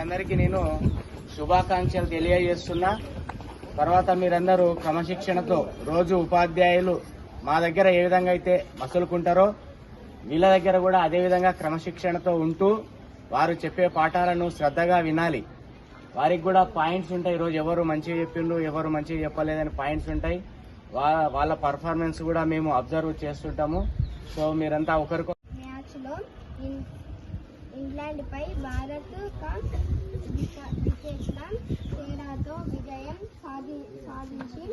అందరికీ నేను శుభాకాంక్షలు తెలియజేస్తున్నా. తర్వాత మీరందరూ క్రమశిక్షణతో రోజు ఉపాధ్యాయులు మా దగ్గర ఏ విధంగా అయితే మసులుకుంటారో వీళ్ళ దగ్గర కూడా అదే విధంగా క్రమశిక్షణతో ఉంటూ వారు చెప్పే పాఠాలను శ్రద్ధగా వినాలి. వారికి కూడా పాయింట్స్ ఉంటాయి. ఈరోజు ఎవరు మంచిగా చెప్పిండ్రు, ఎవరు మంచిగా చెప్పలేదని పాయింట్స్ ఉంటాయి. వాళ్ళ పర్ఫార్మెన్స్ కూడా మేము అబ్జర్వ్ చేస్తుంటాము. సో మీరంతా ఒకరికొకరు ఇంగ్లాండ్ పై భారత్ వికెట్ల తేడాతో విజయం సాధించి